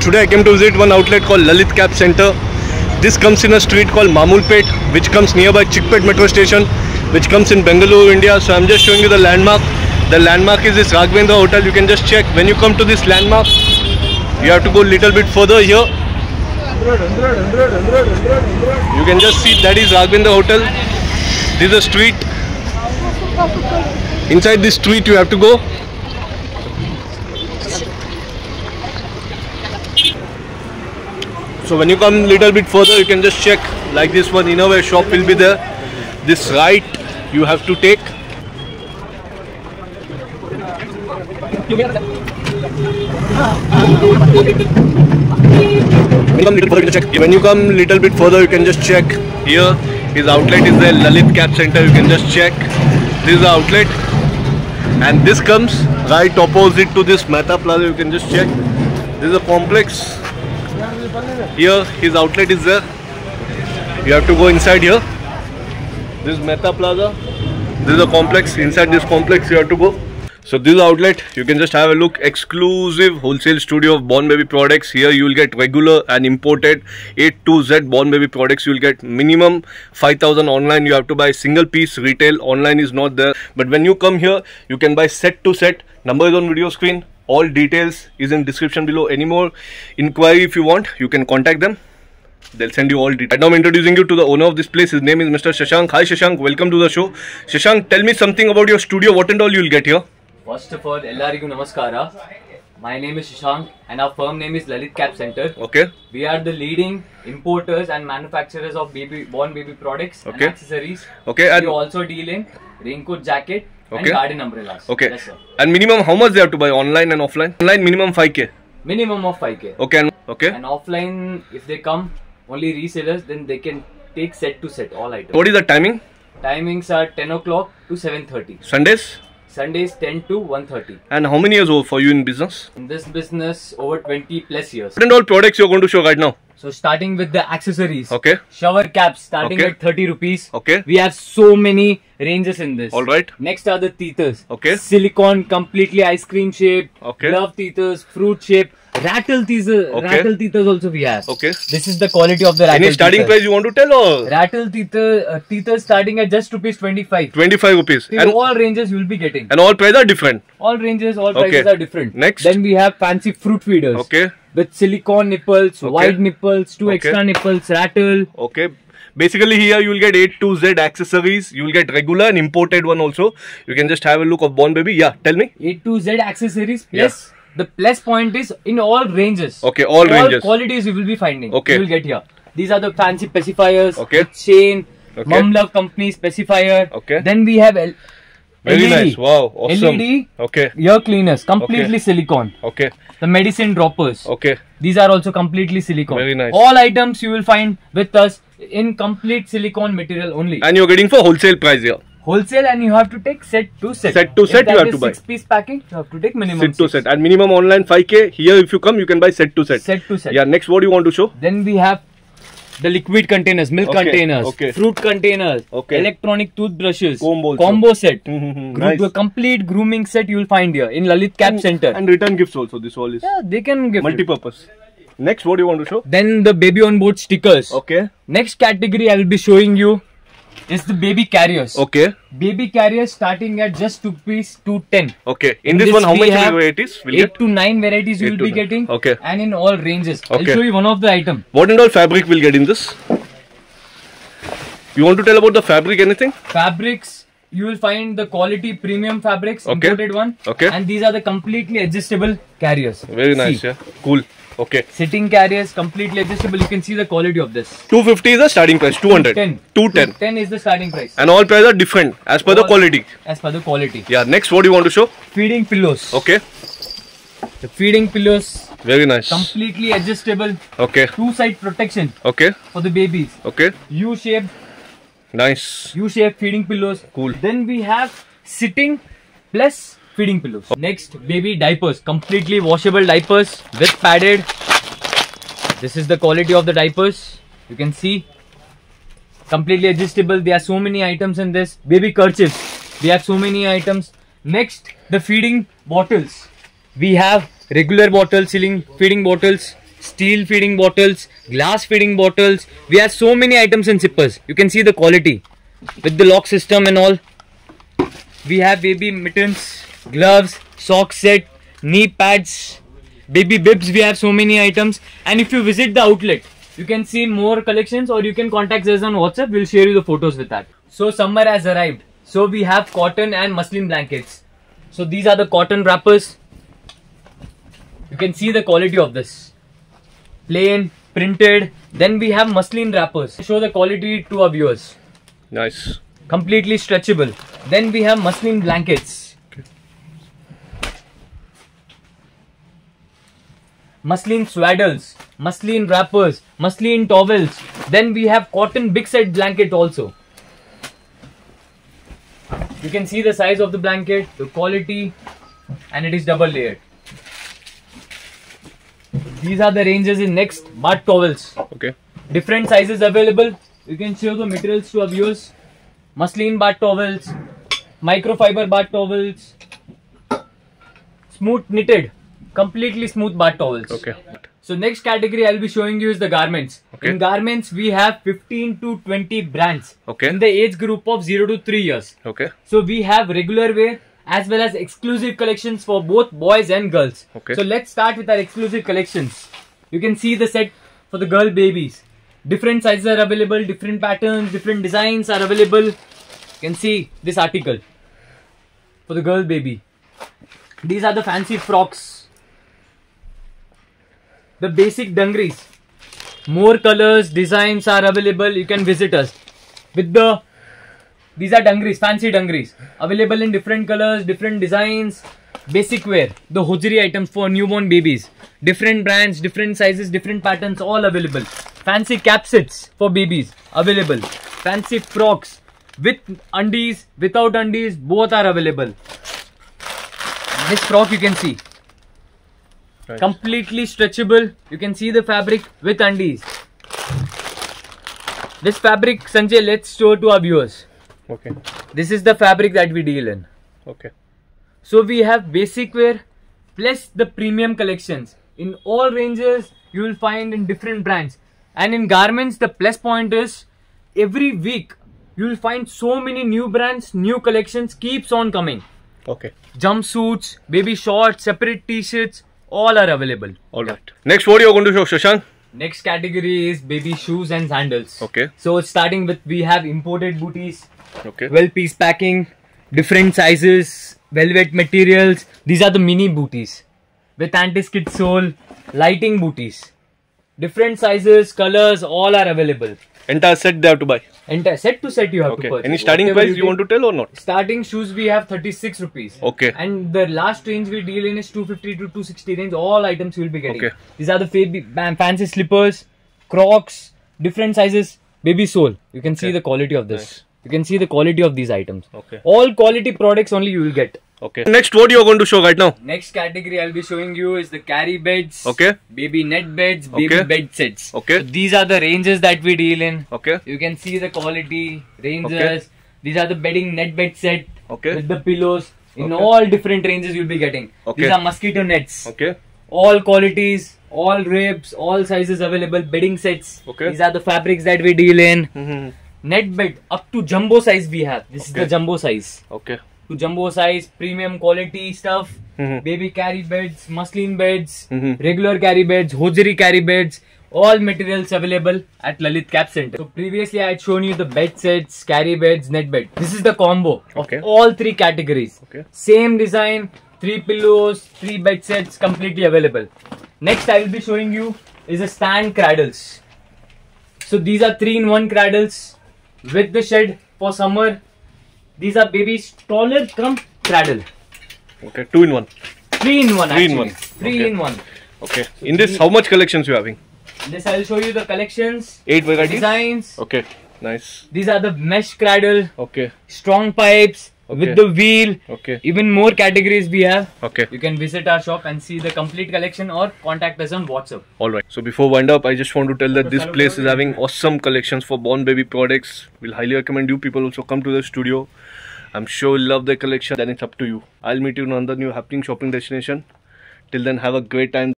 Today I came to visit one outlet called Lalit Cap Center. This comes in a street called Mamulpet, which comes nearby Chickpet metro station, which comes in Bengaluru, India. So I'm just showing you the landmark. The landmark is this Raghavendra Hotel. You can just check. When you come to this landmark, you have to go a little bit further here. You can just see that is Raghavendra Hotel. This is a street. Inside this street you have to go. So when you come little bit further, you can just check like this one. Innerwear shop will be there. This right you have to take. When you come little bit further, you can just check. Here his outlet is there, Lalit Cap Center. You can just check. This is the outlet, and this comes right opposite to this Mehta Plaza. You can just check. This is a complex. Here his outlet is there. You have to go inside here. This is Mehta Plaza. This is a complex. Inside this complex you have to go. So this outlet, you can just have a look. Exclusive wholesale studio of Born Baby products. Here you will get regular and imported A to Z Born Baby products. You will get minimum 5,000 online. You have to buy single piece. Retail online is not there. But when you come here, you can buy set to set. Number is on video screen. All details is in description below. Any more inquiry if you want, you can contact them. They'll send you all details. Right now I'm introducing you to the owner of this place. His name is Mr. Shashank. Hi Shashank, welcome to the show. Shashank, tell me something about your studio. What and all you will get here? First of all, Ellarigu Namaskara. My name is Shashank and our firm name is Lalit Cap Center. Okay. We are the leading importers and manufacturers of Born Baby products and accessories. Okay. And we also deal in raincoat, jacket and garden umbrellas. Okay. Yes, sir. And minimum how much they have to buy online and offline? Online minimum 5k. Minimum of 5k. Okay. And offline, if they come only resellers, then they can take set to set all items. What is the timing? Timings are 10 o'clock to 7:30. Sundays 10 to 1:30. And how many years old for you in business? In this business, over 20 plus years. What and all products you're going to show right now? So starting with the accessories. Okay. Shower caps starting at 30 rupees. Okay. We have so many ranges in this. Alright. Next are the teethers. Okay. Silicone, completely ice cream shape. Okay. Glove teethers, fruit shape. Rattle teethers. Okay. Rattle teethers also we have. Okay. This is the quality of the rattle. Any starting price you want to tell or? Rattle teethers starting at just rupees 25. 25 rupees. And all ranges you will be getting. And all prices are different. All ranges, all prices are different. Next. Then we have fancy fruit feeders. Okay. With silicone nipples, wide nipples, two extra nipples, rattle. Okay. Basically here you will get A to Z accessories. You will get regular and imported one also. You can just have a look of Born Baby. Yeah, tell me. A to Z accessories plus the plus point is in all ranges. Okay, all ranges. All qualities you will be finding. Okay. You will get here. These are the fancy pacifiers. Okay. Chain. Okay. Mom Love Company specifier. Okay. Then we have Very LED. nice. Wow. Awesome. LED. Okay. Ear cleaners. Completely silicone. Okay. The medicine droppers. Okay. These are also completely silicone. Very nice. All items you will find with us in complete silicone material only. And you're getting for wholesale price here. Wholesale, and you have to take set to set. Set to set you have to buy. 6-piece packing, you have to take minimum set to set. And minimum online 5k. Here if you come you can buy set to set. Set to set. Yeah, next what do you want to show? Then we have the liquid containers, milk containers, fruit containers, electronic toothbrushes, combo set. Nice. Complete grooming set you will find here in Lalit Cap Center. And return gifts also. This all is. Yeah, they can give multi-purpose. Next what do you want to show? Then the baby on board stickers. Okay. Next category I will be showing you is the baby carriers. Okay. Baby carriers starting at just rupees 210. Okay. In this one, how many varieties? 8 to 9 varieties you will be getting. Okay. And in all ranges. Okay. I'll show you one of the item. What and all fabric will get in this? You want to tell about the fabric anything? Fabrics, you will find the quality premium fabrics, imported one. Okay. And these are the completely adjustable carriers. Very nice. Yeah. Cool. Okay. Sitting carriers, completely adjustable. You can see the quality of this. 250 is the starting price. 200. 210. 210 is the starting price. And all prices are different as per the quality. As per the quality. Yeah. Next, what do you want to show? Feeding pillows. Okay. The feeding pillows. Very nice. Completely adjustable. Okay. Two-side protection. Okay. For the babies. Okay. U-shaped. Nice. U-shaped feeding pillows. Cool. Then we have sitting plus feeding pillows. Next, baby diapers. Completely washable diapers with padded. This is the quality of the diapers. You can see. Completely adjustable. There are so many items in this. Baby kerchiefs. We have so many items. Next, the feeding bottles. We have regular bottles, feeding bottles, steel feeding bottles, glass feeding bottles. We have so many items in zippers. You can see the quality with the lock system and all. We have baby mittens, gloves, sock set, knee pads, baby bibs. We have so many items. And if you visit the outlet, you can see more collections, or you can contact us on WhatsApp. We'll share you the photos with that. So summer has arrived. So we have cotton and muslin blankets. So these are the cotton wrappers. You can see the quality of this. Plain, printed. Then we have muslin wrappers. Show the quality to our viewers. Nice. Completely stretchable. Then we have muslin blankets. Muslin swaddles, muslin wrappers, muslin towels. Then we have cotton big set blanket also. You can see the size of the blanket, the quality, and it is double layered. These are the ranges in next bath towels. Okay. Different sizes available. You can show the materials to our viewers. Muslin bath towels, microfiber bath towels, smooth knitted, completely smooth bath towels. Okay. So next category I'll be showing you is the garments. Okay. In garments we have 15 to 20 brands. Okay. In the age group of 0 to 3 years. Okay. So we have regular wear as well as exclusive collections for both boys and girls. Okay. So let's start with our exclusive collections. You can see the set for the girl babies. Different sizes are available, different patterns, different designs are available. You can see this article for the girl baby. These are the fancy frocks. The basic dungarees. More colors, designs are available. You can visit us. These are dungarees, fancy dungarees. Available in different colors, different designs. Basic wear. The hosiery items for newborn babies. Different brands, different sizes, different patterns, all available. Fancy cap sets for babies. Available. Fancy frocks. With undies, without undies, both are available. This frock you can see. Nice. Completely stretchable. You can see the fabric with undies. This fabric, Sanjay, let's show to our viewers. Okay. This is the fabric that we deal in. Okay. So we have basic wear plus the premium collections. In all ranges, you will find in different brands. And in garments, the plus point is every week you will find so many new brands, new collections keeps on coming. Okay. Jumpsuits, baby shorts, separate t-shirts, all are available. Alright. Next, what are you going to show, Shashank? Next category is baby shoes and sandals. Okay. So starting with, we have imported booties, Okay. well piece packing, different sizes, velvet materials. These are the mini booties with anti-skid sole, lighting booties. Different sizes, colors, all are available. Entire set they have to buy. Entire set to set you have to Okay. purchase. Any starting Whatever price you want to tell or not? Starting shoes we have 36 rupees. Okay. And the last range we deal in is 250 to 260 range. All items you will be getting. Okay. These are the fancy slippers, Crocs, different sizes, baby sole. You can see Okay. the quality of this. Nice. You can see the quality of these items. Okay. All quality products only you will get. Okay. Next, what you are going to show right now? Next category I'll be showing you is the carry beds, Okay. baby net beds, baby Okay. bed sets. Okay. So these are the ranges that we deal in. Okay. You can see the quality, ranges. Okay. These are the bedding net bed set Okay. with the pillows. In Okay. all different ranges you'll be getting. Okay. These are mosquito nets. Okay. All qualities, all ribs, all sizes available. Bedding sets. Okay. These are the fabrics that we deal in. Mm-hmm. Net bed up to jumbo size we have. This is Okay. the jumbo size. Okay. To jumbo size, premium quality stuff. Mhm. Baby carry beds, muslin beds, Mhm. regular carry beds, hosiery carry beds. All materials available at Lalit Cap Center. So previously I had shown you the bed sets, carry beds, net bed. This is the combo of Okay. all three categories. Okay. Same design, 3 pillows, 3 bed sets, completely available. Next I will be showing you is a stand cradles. So these are 3-in-1 cradles with the shed for summer. These are baby stroller cum cradle. Okay. 2-in-1. 3-in-1 Three in actually. one. 3-in-1. Okay. In this, how much collections you having? This I will show you the collections, 8 varieties. designs. Okay. Nice. These are the mesh cradle, Okay. strong pipes Okay. with the wheel. Okay. Even more categories we have. Okay. You can visit our shop and see the complete collection or contact us on WhatsApp. Alright. So before wind up, I just want to tell that this place is having awesome collections for born baby products. We'll highly recommend you people also come to the studio. I'm sure you'll love the collection. Then it's up to you. I'll meet you in another new happening shopping destination. Till then, have a great time.